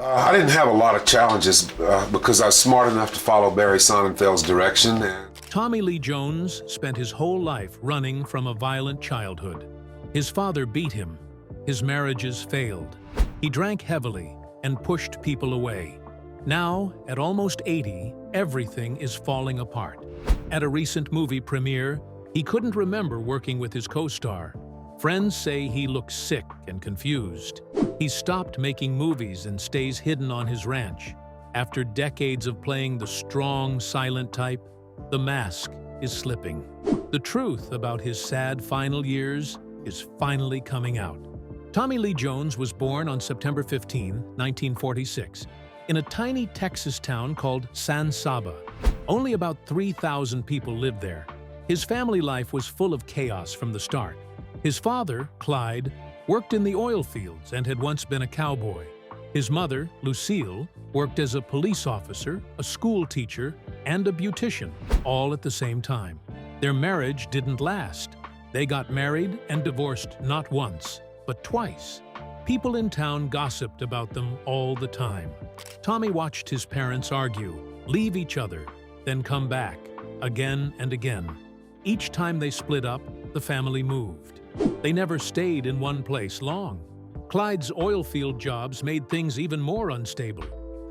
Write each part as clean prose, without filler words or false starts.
I didn't have a lot of challenges because I was smart enough to follow Barry Sonnenfeld's direction. And Tommy Lee Jones spent his whole life running from a violent childhood. His father beat him. His marriages failed. He drank heavily and pushed people away. Now, at almost 80, everything is falling apart. At a recent movie premiere, he couldn't remember working with his co-star. Friends say he looks sick and confused. He's stopped making movies and stays hidden on his ranch. After decades of playing the strong, silent type, the mask is slipping. The truth about his sad final years is finally coming out. Tommy Lee Jones was born on September 15, 1946, in a tiny Texas town called San Saba. Only about 3,000 people lived there. His family life was full of chaos from the start. His father, Clyde, worked in the oil fields and had once been a cowboy. His mother, Lucille, worked as a police officer, a school teacher, and a beautician, all at the same time. Their marriage didn't last. They got married and divorced not once, but twice. People in town gossiped about them all the time. Tommy watched his parents argue, leave each other, then come back, again and again. Each time they split up, the family moved. They never stayed in one place long. Clyde's oil field jobs made things even more unstable.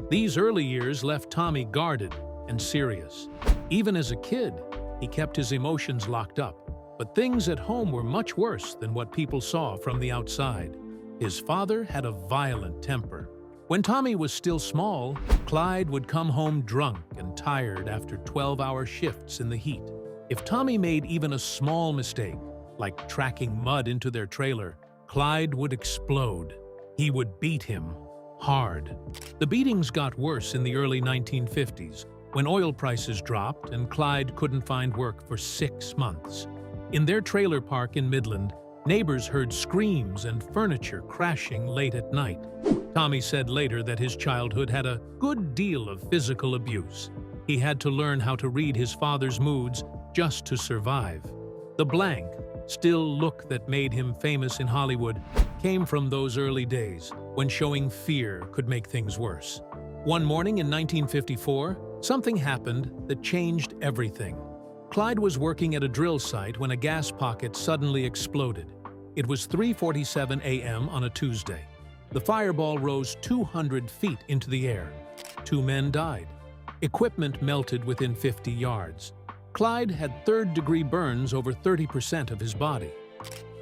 These early years left Tommy guarded and serious. Even as a kid, he kept his emotions locked up. But things at home were much worse than what people saw from the outside. His father had a violent temper. When Tommy was still small, Clyde would come home drunk and tired after 12-hour shifts in the heat. If Tommy made even a small mistake, like tracking mud into their trailer, Clyde would explode. He would beat him hard. The beatings got worse in the early 1950s, when oil prices dropped and Clyde couldn't find work for 6 months. In their trailer park in Midland, neighbors heard screams and furniture crashing late at night. Tommy said later that his childhood had a good deal of physical abuse. He had to learn how to read his father's moods just to survive. The blank, still look that made him famous in Hollywood came from those early days when showing fear could make things worse. One morning in 1954, something happened that changed everything. Clyde was working at a drill site when a gas pocket suddenly exploded. It was 3:47 a.m. on a Tuesday. The fireball rose 200 feet into the air. 2 men died. Equipment melted within 50 yards. Clyde had third-degree burns over 30% of his body.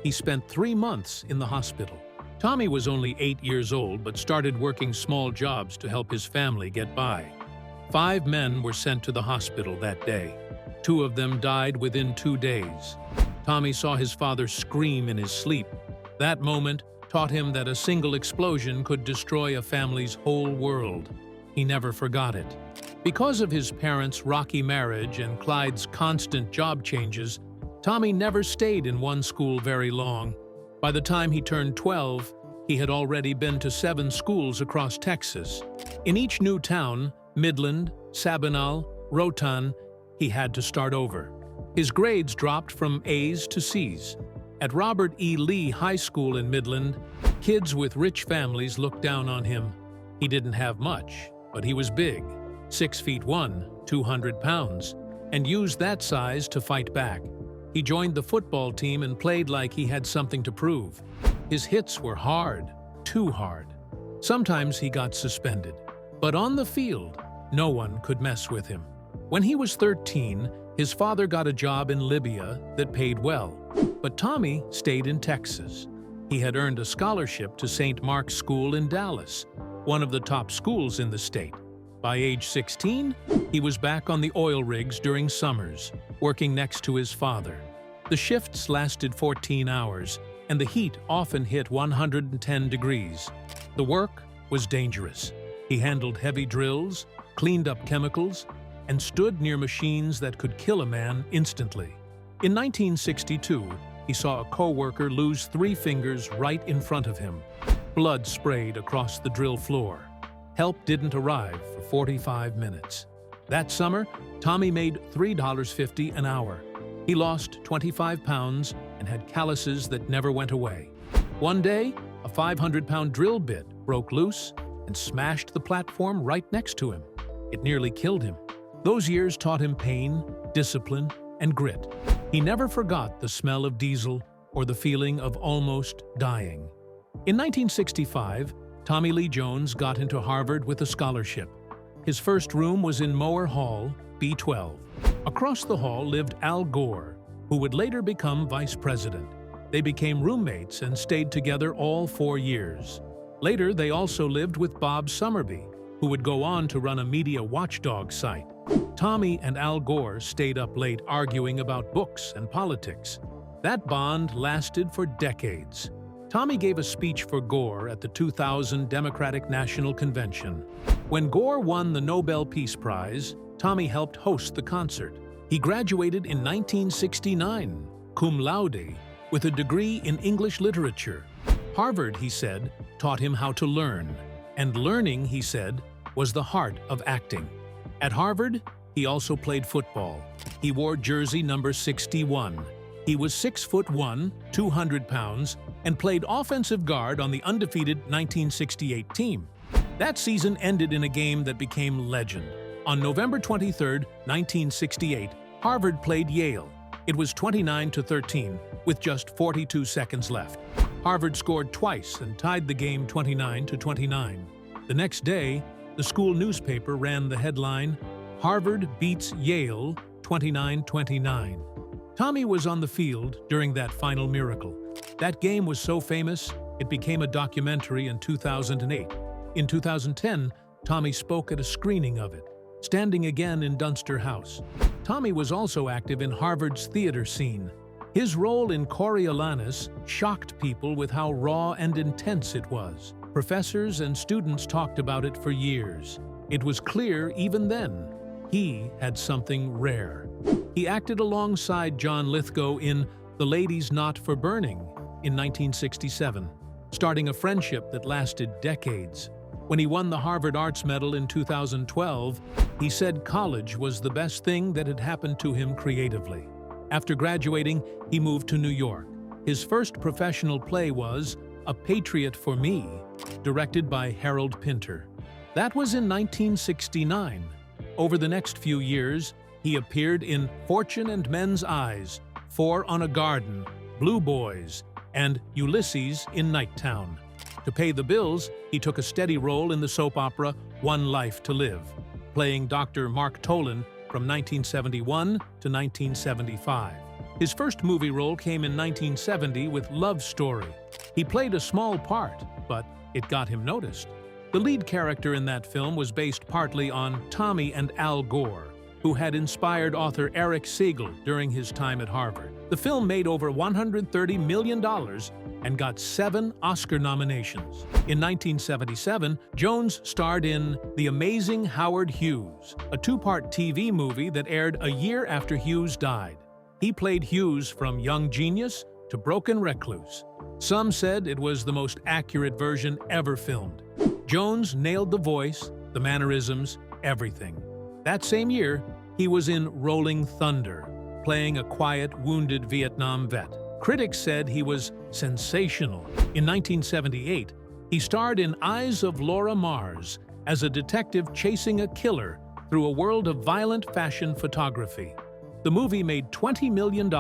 He spent 3 months in the hospital. Tommy was only 8 years old but started working small jobs to help his family get by. 5 men were sent to the hospital that day. 2 of them died within 2 days. Tommy saw his father scream in his sleep. That moment taught him that a single explosion could destroy a family's whole world. He never forgot it. Because of his parents' rocky marriage and Clyde's constant job changes, Tommy never stayed in one school very long. By the time he turned 12, he had already been to 7 schools across Texas. In each new town, Midland, Sabinal, Rotan, he had to start over. His grades dropped from A's to C's. At Robert E. Lee High School in Midland, kids with rich families looked down on him. He didn't have much, but he was big, 6'1", 200 pounds, and used that size to fight back. He joined the football team and played like he had something to prove. His hits were hard, too hard. Sometimes he got suspended. But on the field, no one could mess with him. When he was 13, his father got a job in Libya that paid well. But Tommy stayed in Texas. He had earned a scholarship to St. Mark's School in Dallas, one of the top schools in the state. By age 16, he was back on the oil rigs during summers, working next to his father. The shifts lasted 14 hours, and the heat often hit 110 degrees. The work was dangerous. He handled heavy drills, cleaned up chemicals, and stood near machines that could kill a man instantly. In 1962, he saw a co-worker lose 3 fingers right in front of him. Blood sprayed across the drill floor. Help didn't arrive for 45 minutes. That summer, Tommy made $3.50 an hour. He lost 25 pounds and had calluses that never went away. One day, a 500-pound drill bit broke loose and smashed the platform right next to him. It nearly killed him. Those years taught him pain, discipline, and grit. He never forgot the smell of diesel or the feeling of almost dying. In 1965, Tommy Lee Jones got into Harvard with a scholarship. His first room was in Mower Hall, B12. Across the hall lived Al Gore, who would later become vice president. They became roommates and stayed together all 4 years. Later, they also lived with Bob Summerby, who would go on to run a media watchdog site. Tommy and Al Gore stayed up late arguing about books and politics. That bond lasted for decades. Tommy gave a speech for Gore at the 2000 Democratic National Convention. When Gore won the Nobel Peace Prize, Tommy helped host the concert. He graduated in 1969, cum laude, with a degree in English literature. Harvard, he said, taught him how to learn, and learning, he said, was the heart of acting. At Harvard, he also played football. He wore jersey number 61. He was 6'1", 200 pounds, and played offensive guard on the undefeated 1968 team. That season ended in a game that became legend. On November 23, 1968, Harvard played Yale. It was 29-13, with just 42 seconds left. Harvard scored twice and tied the game 29-29. The next day, the school newspaper ran the headline, "Harvard beats Yale 29-29." Tommy was on the field during that final miracle. That game was so famous, it became a documentary in 2008. In 2010, Tommy spoke at a screening of it, standing again in Dunster House. Tommy was also active in Harvard's theater scene. His role in Coriolanus shocked people with how raw and intense it was. Professors and students talked about it for years. It was clear even then, he had something rare. He acted alongside John Lithgow in The Ladies Not for Burning in 1967, starting a friendship that lasted decades. When he won the Harvard Arts Medal in 2012, he said college was the best thing that had happened to him creatively. After graduating, he moved to New York. His first professional play was A Patriot for Me, directed by Harold Pinter. That was in 1969. Over the next few years, he appeared in Fortune and Men's Eyes, Four on a Garden, Blue Boys, and Ulysses in Nighttown. To pay the bills, he took a steady role in the soap opera One Life to Live, playing Dr. Mark Tolan from 1971 to 1975. His first movie role came in 1970 with Love Story. He played a small part, but it got him noticed. The lead character in that film was based partly on Tommy and Al Gore, who had inspired author Eric Siegel during his time at Harvard. The film made over $130 million and got 7 Oscar nominations. In 1977, Jones starred in The Amazing Howard Hughes, a 2-part TV movie that aired a year after Hughes died. He played Hughes from young genius to broken recluse. Some said it was the most accurate version ever filmed. Jones nailed the voice, the mannerisms, everything. That same year, he was in Rolling Thunder, playing a quiet, wounded Vietnam vet. Critics said he was sensational. In 1978, he starred in Eyes of Laura Mars as a detective chasing a killer through a world of violent fashion photography. The movie made $20 million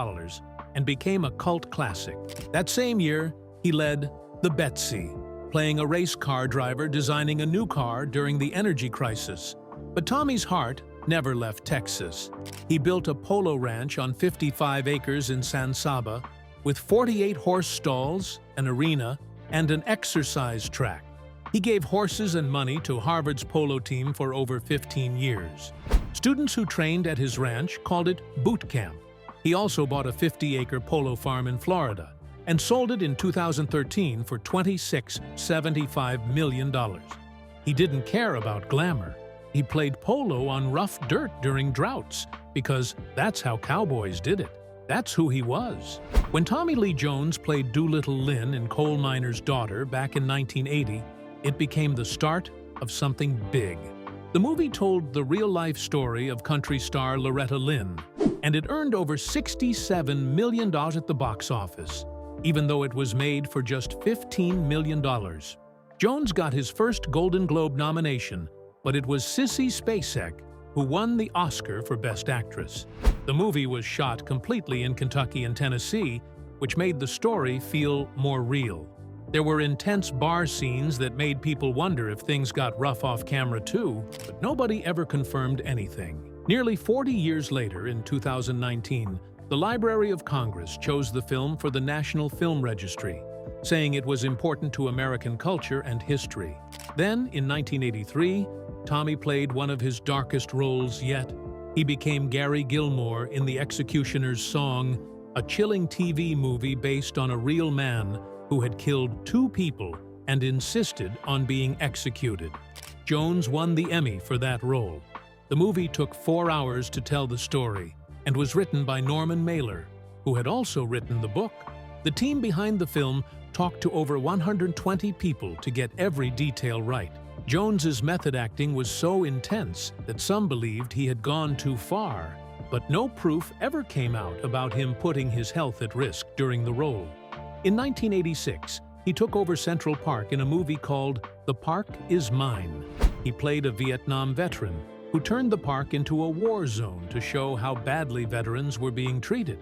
and became a cult classic. That same year, he led The Betsy, playing a race car driver designing a new car during the energy crisis. But Tommy's heart never left Texas. He built a polo ranch on 55 acres in San Saba with 48 horse stalls, an arena, and an exercise track. He gave horses and money to Harvard's polo team for over 15 years. Students who trained at his ranch called it boot camp. He also bought a 50-acre polo farm in Florida and sold it in 2013 for $26.75 million. He didn't care about glamour. He played polo on rough dirt during droughts because that's how cowboys did it. That's who he was. When Tommy Lee Jones played Doolittle Lynn in Coal Miner's Daughter back in 1980, it became the start of something big. The movie told the real-life story of country star Loretta Lynn, and it earned over $67 million at the box office, even though it was made for just $15 million. Jones got his first Golden Globe nomination, but it was Sissy Spacek who won the Oscar for Best Actress. The movie was shot completely in Kentucky and Tennessee, which made the story feel more real. There were intense bar scenes that made people wonder if things got rough off camera too, but nobody ever confirmed anything. Nearly 40 years later, in 2019, the Library of Congress chose the film for the National Film Registry, saying it was important to American culture and history. Then, in 1983, Tommy played one of his darkest roles yet. He became Gary Gilmore in The Executioner's Song, a chilling TV movie based on a real man who had killed 2 people and insisted on being executed. Jones won the Emmy for that role. The movie took 4 hours to tell the story and was written by Norman Mailer, who had also written the book. The team behind the film talked to over 120 people to get every detail right. Jones's method acting was so intense that some believed he had gone too far, but no proof ever came out about him putting his health at risk during the role. In 1986, he took over Central Park in a movie called The Park Is Mine. He played a Vietnam veteran who turned the park into a war zone to show how badly veterans were being treated.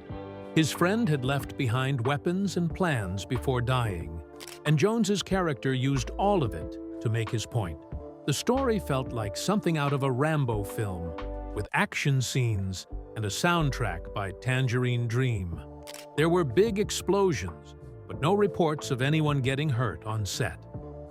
His friend had left behind weapons and plans before dying, and Jones's character used all of it to make his point. The story felt like something out of a Rambo film, with action scenes and a soundtrack by Tangerine Dream. There were big explosions, but no reports of anyone getting hurt on set.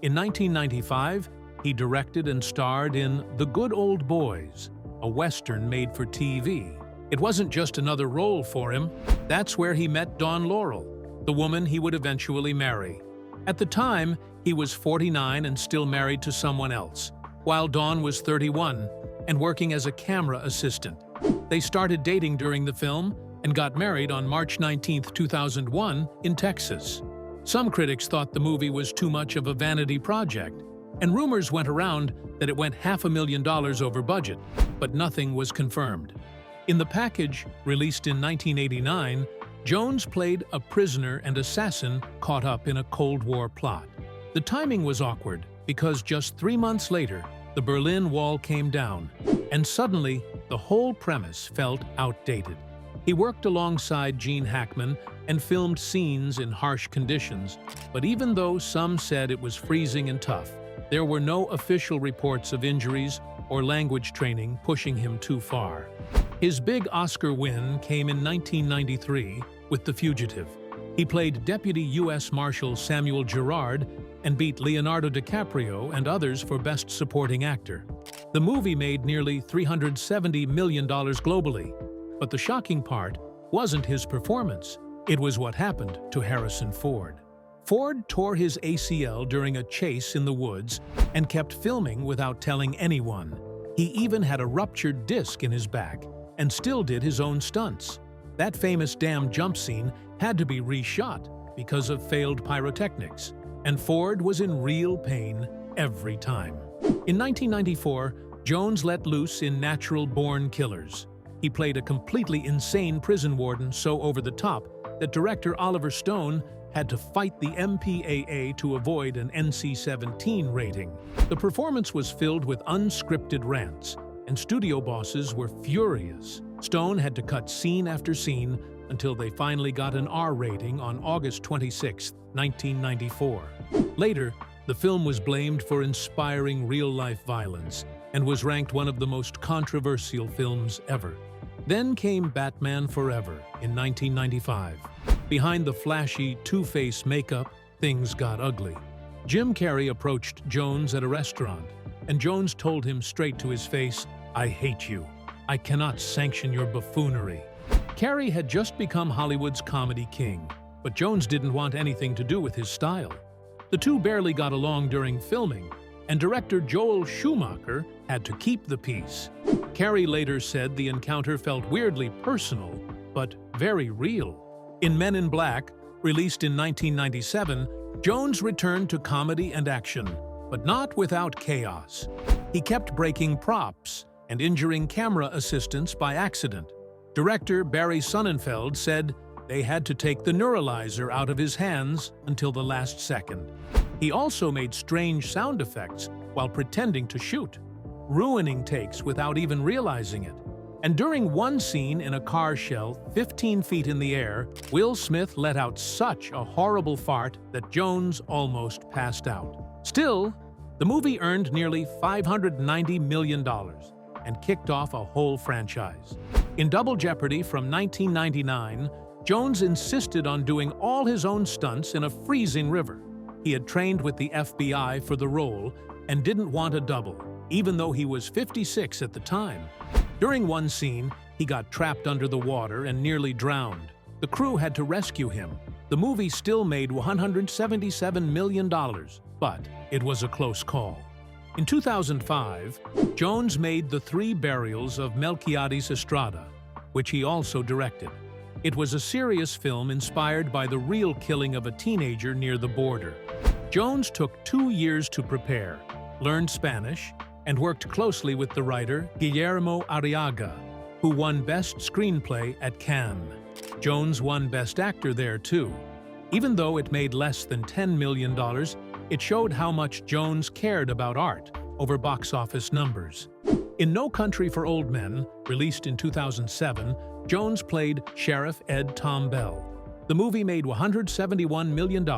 In 1995, he directed and starred in The Good Old Boys, a Western made for TV. It wasn't just another role for him. That's where he met Dawn Laurel, the woman he would eventually marry. At the time, he was 49 and still married to someone else, while Dawn was 31 and working as a camera assistant. They started dating during the film and got married on March 19, 2001, in Texas. Some critics thought the movie was too much of a vanity project, and rumors went around that it went $500,000 over budget, but nothing was confirmed. In the package, released in 1989, Jones played a prisoner and assassin caught up in a Cold War plot. The timing was awkward because just 3 months later, the Berlin Wall came down, and suddenly the whole premise felt outdated. He worked alongside Gene Hackman and filmed scenes in harsh conditions, but even though some said it was freezing and tough, there were no official reports of injuries or language training pushing him too far. His big Oscar win came in 1993 with The Fugitive. He played Deputy U.S. Marshal Samuel Gerard and beat Leonardo DiCaprio and others for Best Supporting Actor. The movie made nearly $370 million globally, but the shocking part wasn't his performance. It was what happened to Harrison Ford. Ford tore his ACL during a chase in the woods and kept filming without telling anyone. He even had a ruptured disc in his back and still did his own stunts. That famous dam jump scene had to be reshot because of failed pyrotechnics, and Ford was in real pain every time. In 1994, Jones let loose in Natural Born Killers. He played a completely insane prison warden so over the top that director Oliver Stone had to fight the MPAA to avoid an NC-17 rating. The performance was filled with unscripted rants, and studio bosses were furious. Stone had to cut scene after scene until they finally got an R rating on August 26, 1994. Later, the film was blamed for inspiring real-life violence and was ranked one of the most controversial films ever. Then came Batman Forever in 1995. Behind the flashy Two-Face makeup, things got ugly. Jim Carrey approached Jones at a restaurant, and Jones told him straight to his face, "I hate you. I cannot sanction your buffoonery." Carrey had just become Hollywood's comedy king, but Jones didn't want anything to do with his style. The two barely got along during filming, and director Joel Schumacher had to keep the peace. Carrey later said the encounter felt weirdly personal, but very real. In Men in Black, released in 1997, Jones returned to comedy and action, but not without chaos. He kept breaking props and injuring camera assistants by accident. Director Barry Sonnenfeld said, They had to take the neuralizer out of his hands until the last second. He also made strange sound effects while pretending to shoot, ruining takes without even realizing it. And during one scene in a car shell 15 feet in the air, Will Smith let out such a horrible fart that Jones almost passed out. Still, the movie earned nearly $590 million and kicked off a whole franchise. In Double Jeopardy from 1999, Jones insisted on doing all his own stunts in a freezing river. He had trained with the FBI for the role and didn't want a double, even though he was 56 at the time. During one scene, he got trapped under the water and nearly drowned. The crew had to rescue him. The movie still made $177 million, but it was a close call. In 2005, Jones made The Three Burials of Melquiades Estrada, which he also directed. It was a serious film inspired by the real killing of a teenager near the border. Jones took 2 years to prepare, learned Spanish, and worked closely with the writer Guillermo Arriaga, who won Best Screenplay at Cannes. Jones won Best Actor there too. Even though it made less than $10 million, it showed how much Jones cared about art over box office numbers. In No Country for Old Men, released in 2007, Jones played Sheriff Ed Tom Bell. The movie made $171 million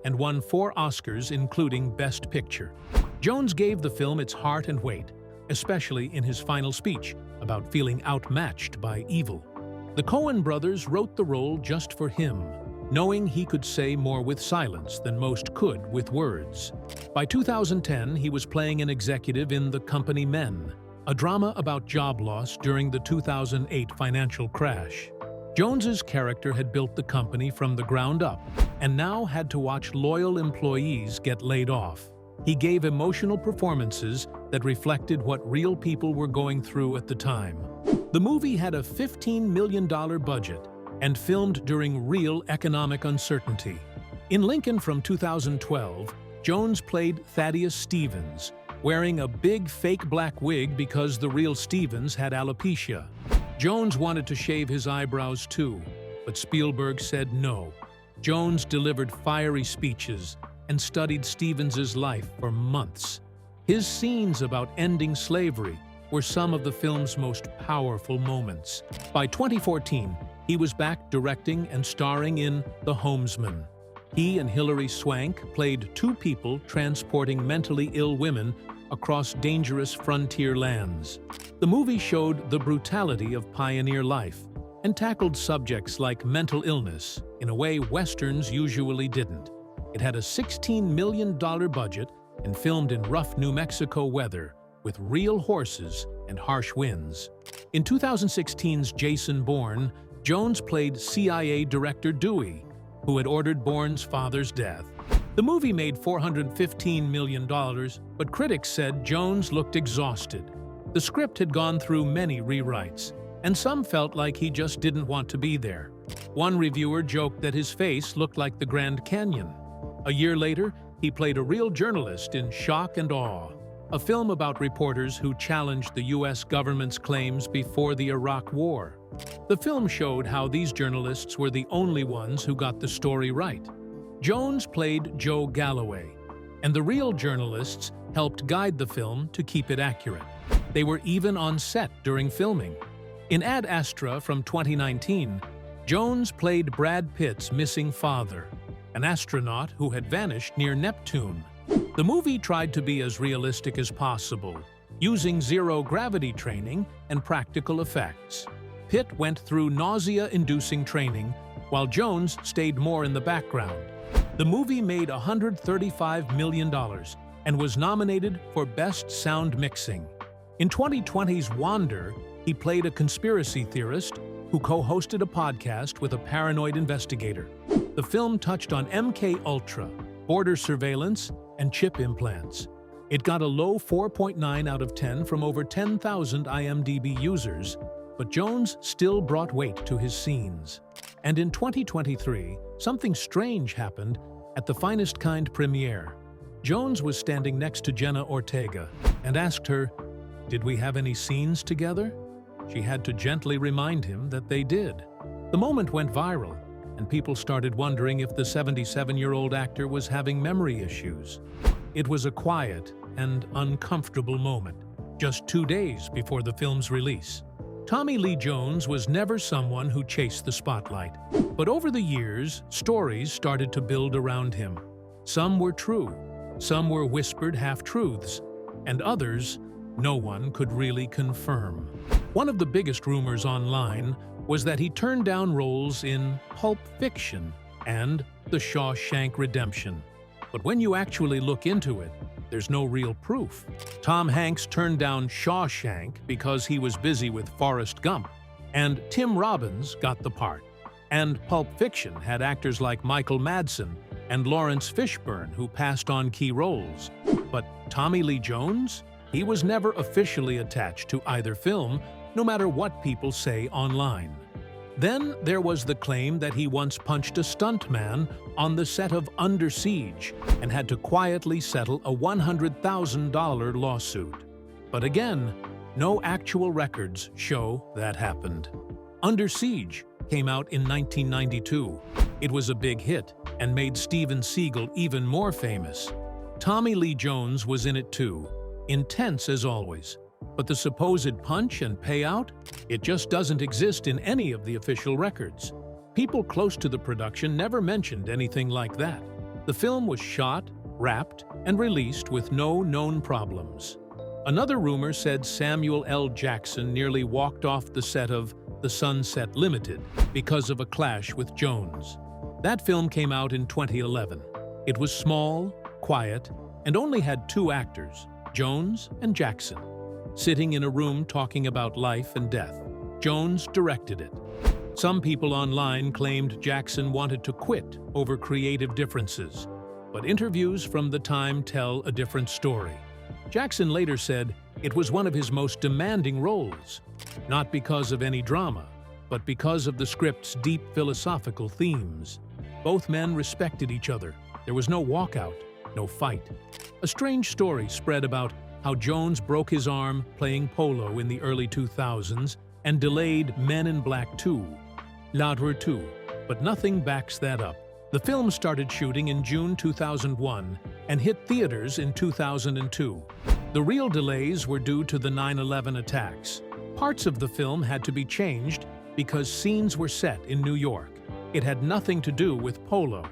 and won 4 Oscars, including Best Picture. Jones gave the film its heart and weight, especially in his final speech about feeling outmatched by evil. The Coen brothers wrote the role just for him, knowing he could say more with silence than most could with words. By 2010, he was playing an executive in The Company Men, a drama about job loss during the 2008 financial crash. Jones's character had built the company from the ground up and now had to watch loyal employees get laid off. He gave emotional performances that reflected what real people were going through at the time. The movie had a $15 million budget and filmed during real economic uncertainty. In Lincoln from 2012, Jones played Thaddeus Stevens, wearing a big fake black wig because the real Stevens had alopecia. Jones wanted to shave his eyebrows too, but Spielberg said no. Jones delivered fiery speeches and studied Stevens's life for months. His scenes about ending slavery were some of the film's most powerful moments. By 2014, he was back directing and starring in The Homesman. He and Hilary Swank played 2 people transporting mentally ill women across dangerous frontier lands. The movie showed the brutality of pioneer life and tackled subjects like mental illness in a way Westerns usually didn't. It had a $16 million budget and filmed in rough New Mexico weather with real horses and harsh winds. In 2016's Jason Bourne, Jones played CIA Director Dewey, who had ordered Bourne's father's death. The movie made $415 million, but critics said Jones looked exhausted. The script had gone through many rewrites, and some felt like he just didn't want to be there. One reviewer joked that his face looked like the Grand Canyon. A year later, he played a real journalist in Shock and Awe, a film about reporters who challenged the U.S. government's claims before the Iraq War. The film showed how these journalists were the only ones who got the story right. Jones played Joe Galloway, and the real journalists helped guide the film to keep it accurate. They were even on set during filming. In Ad Astra from 2019, Jones played Brad Pitt's missing father, an astronaut who had vanished near Neptune. The movie tried to be as realistic as possible, using zero-gravity training and practical effects. Pitt went through nausea-inducing training, while Jones stayed more in the background. The movie made $135 million and was nominated for Best Sound Mixing. In 2020's Wander, he played a conspiracy theorist who co-hosted a podcast with a paranoid investigator. The film touched on MKUltra, border surveillance, and chip implants. It got a low 4.9 out of 10 from over 10,000 IMDb users, but Jones still brought weight to his scenes. And in 2023, something strange happened at The Finest Kind premiere. Jones was standing next to Jenna Ortega and asked her, "Did we have any scenes together?" She had to gently remind him that they did. The moment went viral, and people started wondering if the 77-year-old actor was having memory issues. It was a quiet and uncomfortable moment, just 2 days before the film's release. Tommy Lee Jones was never someone who chased the spotlight, but over the years, stories started to build around him. Some were true, some were whispered half-truths, and others no one could really confirm. One of the biggest rumors online was that he turned down roles in Pulp Fiction and The Shawshank Redemption. But when you actually look into it, there's no real proof. Tom Hanks turned down Shawshank because he was busy with Forrest Gump, and Tim Robbins got the part. And Pulp Fiction had actors like Michael Madsen and Lawrence Fishburne who passed on key roles. But Tommy Lee Jones? He was never officially attached to either film, no matter what people say online. Then there was the claim that he once punched a stuntman on the set of Under Siege and had to quietly settle a $100,000 lawsuit. But again, no actual records show that happened. Under Siege came out in 1992. It was a big hit and made Steven Seagal even more famous. Tommy Lee Jones was in it too, intense as always. But the supposed punch and payout? It just doesn't exist in any of the official records. People close to the production never mentioned anything like that. The film was shot, wrapped, and released with no known problems. Another rumor said Samuel L. Jackson nearly walked off the set of The Sunset Limited because of a clash with Jones. That film came out in 2011. It was small, quiet, and only had 2 actors, Jones and Jackson, sitting in a room talking about life and death. Jones directed it. Some people online claimed Jackson wanted to quit over creative differences, but interviews from the time tell a different story. Jackson later said it was one of his most demanding roles, not because of any drama, but because of the script's deep philosophical themes. Both men respected each other. There was no walkout, no fight. A strange story spread about how Jones broke his arm playing polo in the early 2000s and delayed Men in Black 2, Ladder 2, but nothing backs that up. The film started shooting in June 2001 and hit theaters in 2002. The real delays were due to the 9/11 attacks. Parts of the film had to be changed because scenes were set in New York. It had nothing to do with polo.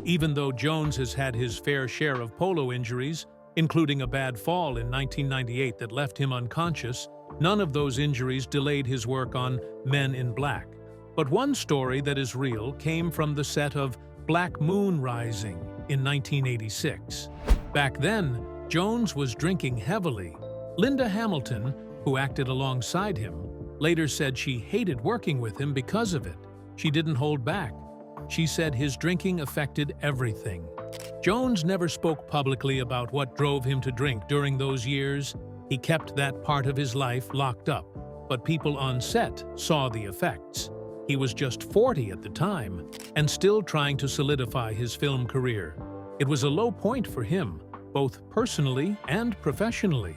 Even though Jones has had his fair share of polo injuries, including a bad fall in 1998 that left him unconscious, none of those injuries delayed his work on Men in Black. But one story that is real came from the set of Black Moon Rising in 1986. Back then, Jones was drinking heavily. Linda Hamilton, who acted alongside him, later said she hated working with him because of it. She didn't hold back. She said his drinking affected everything. Jones never spoke publicly about what drove him to drink during those years. He kept that part of his life locked up, but people on set saw the effects. He was just 40 at the time and still trying to solidify his film career. It was a low point for him, both personally and professionally.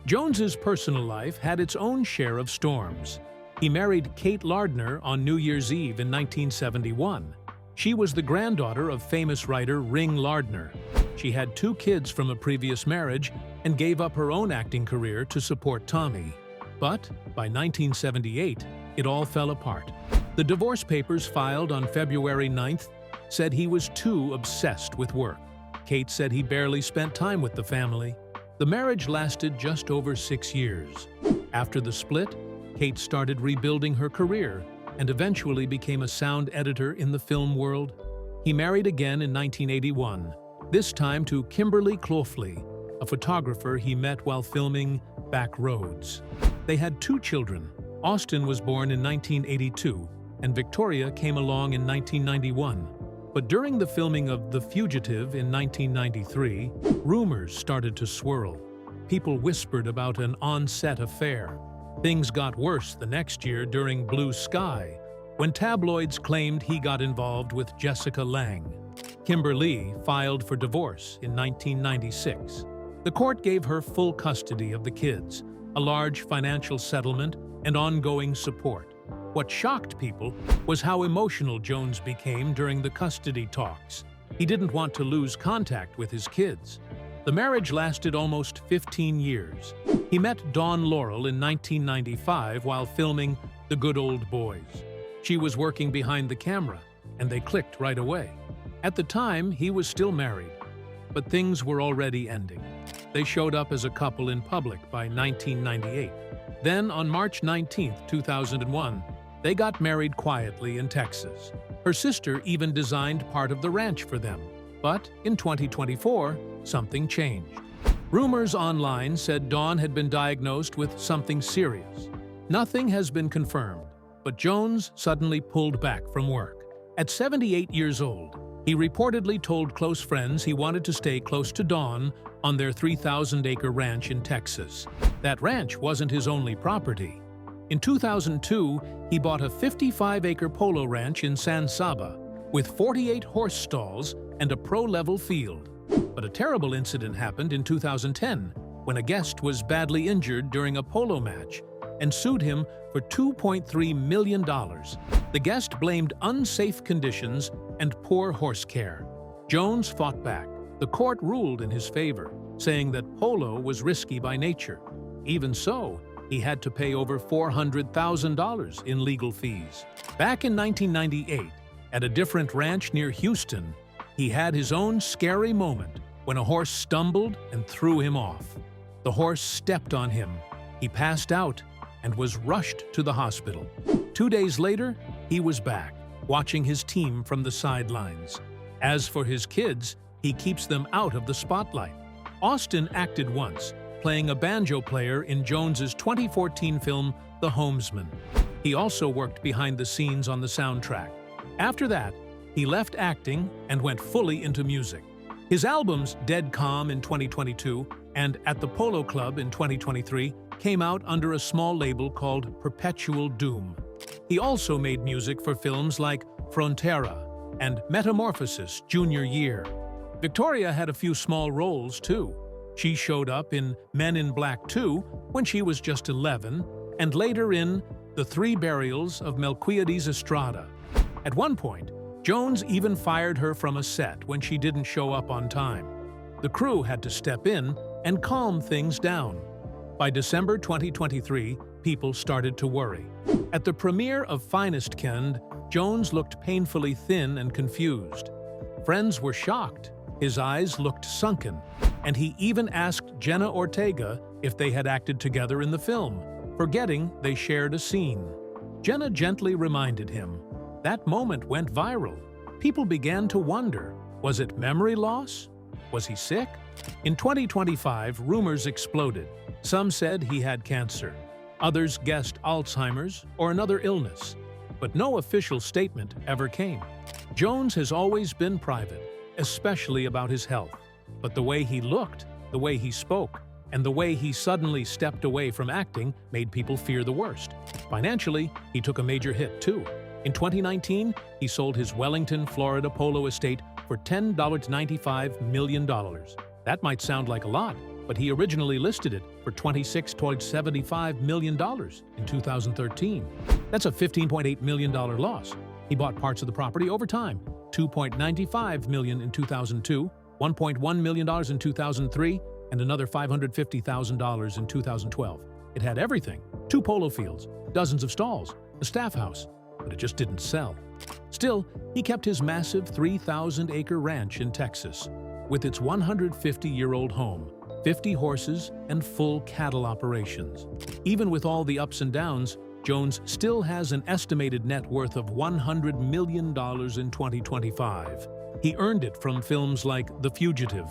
Jones's personal life had its own share of storms. He married Kate Lardner on New Year's Eve in 1971. She was the granddaughter of famous writer Ring Lardner. She had 2 kids from a previous marriage and gave up her own acting career to support Tommy. But by 1978, it all fell apart. The divorce papers filed on February 9th said he was too obsessed with work. Kate said he barely spent time with the family. The marriage lasted just over 6 years. After the split, Kate started rebuilding her career and eventually became a sound editor in the film world. He married again in 1981, this time to Kimberly Clofley, a photographer he met while filming Back Roads. They had 2 children. Austin was born in 1982, and Victoria came along in 1991. But during the filming of The Fugitive in 1993, rumors started to swirl. People whispered about an on-set affair. Things got worse the next year during Blue Sky, when tabloids claimed he got involved with Jessica Lange. Kimberly filed for divorce in 1996. The court gave her full custody of the kids, a large financial settlement, and ongoing support. What shocked people was how emotional Jones became during the custody talks. He didn't want to lose contact with his kids. The marriage lasted almost 15 years. He met Dawn Laurel in 1995 while filming The Good Old Boys. She was working behind the camera, and they clicked right away. At the time, he was still married, but things were already ending. They showed up as a couple in public by 1998. Then, on March 19, 2001, they got married quietly in Texas. Her sister even designed part of the ranch for them. But in 2024, something changed. Rumors online said Dawn had been diagnosed with something serious. Nothing has been confirmed, but Jones suddenly pulled back from work. At 78 years old, he reportedly told close friends he wanted to stay close to Dawn on their 3,000-acre ranch in Texas. That ranch wasn't his only property. In 2002, he bought a 55-acre polo ranch in San Saba with 48 horse stalls and a pro-level field. But a terrible incident happened in 2010 when a guest was badly injured during a polo match and sued him for $2.3 million. The guest blamed unsafe conditions and poor horse care. Jones fought back. The court ruled in his favor, saying that polo was risky by nature. Even so, he had to pay over $400,000 in legal fees. Back in 1998, at a different ranch near Houston, he had his own scary moment when a horse stumbled and threw him off. The horse stepped on him. He passed out and was rushed to the hospital. 2 days later, he was back, watching his team from the sidelines. As for his kids, he keeps them out of the spotlight. Austin acted once, playing a banjo player in Jones's 2014 film, The Homesman. He also worked behind the scenes on the soundtrack. After that, he left acting and went fully into music. His albums Dead Calm in 2022 and At the Polo Club in 2023 came out under a small label called Perpetual Doom. He also made music for films like Frontera and Metamorphosis Junior Year. Victoria had a few small roles too. She showed up in Men in Black 2 when she was just 11, and later in The Three Burials of Melquiades Estrada. At one point, Jones even fired her from a set when she didn't show up on time. The crew had to step in and calm things down. By December 2023, people started to worry. At the premiere of Finest Kind, Jones looked painfully thin and confused. Friends were shocked. His eyes looked sunken, and he even asked Jenna Ortega if they had acted together in the film, forgetting they shared a scene. Jenna gently reminded him. That moment went viral. People began to wonder, was it memory loss? Was he sick? In 2025, rumors exploded. Some said he had cancer. Others guessed Alzheimer's or another illness. But no official statement ever came. Jones has always been private, especially about his health. But the way he looked, the way he spoke, and the way he suddenly stepped away from acting made people fear the worst. Financially, he took a major hit too. In 2019, he sold his Wellington, Florida polo estate for $10.95 million. That might sound like a lot, but he originally listed it for $26.75 million in 2013. That's a $15.8 million loss. He bought parts of the property over time, $2.95 million in 2002, $1.1 million in 2003, and another $550,000 in 2012. It had everything: 2 polo fields, dozens of stalls, a staff house, but it just didn't sell. Still, he kept his massive 3,000-acre ranch in Texas, with its 150-year-old home, 50 horses, and full cattle operations. Even with all the ups and downs, Jones still has an estimated net worth of $100 million in 2025. He earned it from films like The Fugitive,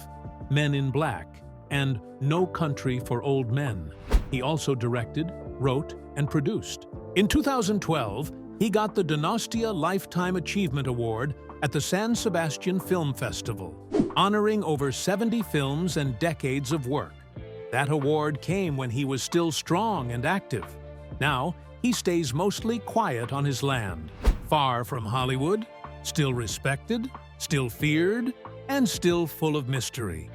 Men in Black, and No Country for Old Men. He also directed, wrote, and produced. In 2012, he got the Donostia Lifetime Achievement Award at the San Sebastian Film Festival, honoring over 70 films and decades of work. That award came when he was still strong and active. Now, he stays mostly quiet on his land, far from Hollywood, still respected, still feared, and still full of mystery.